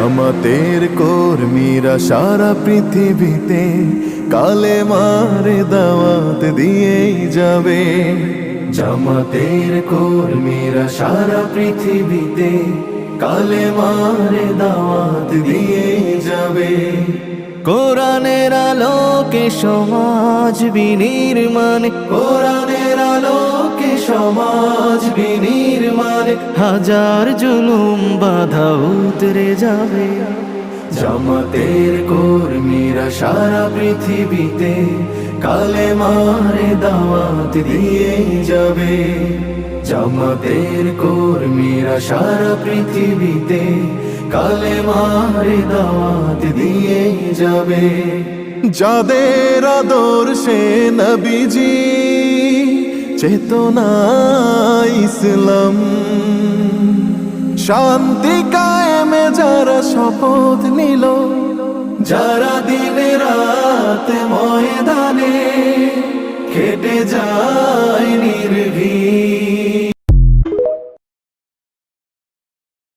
জামাতের কর্মীরা সারা পৃথিবীতে কালেমার দাওয়াত দিয়েই যাবে। জামাতের কর্মীরা সারা পৃথিবীতে কালেমার দাওয়াত দিয়েই যাবে। কোরআনের আলোকে সমাজ বিনির্মাণ, কোরআনের আলোকে সমাজ বিনির্মাণ, হাজার জুলুম বাধা উতরে যাবে। জামাতের কর্মীরা সারা পৃথিবীতে কালেমার দাওয়াত দিয়ে যাবে। জামাতের কর্মীরা সারা পৃথিবীতে কালেমার দাওয়াত দিয়ে যাবে। যাদের আদর্শে নবীজি চেতনা ইসলাম, শান্তি কায়েমে যারা শপথ নিল, যারা দিনে রাত ময়দানে খেটে যায়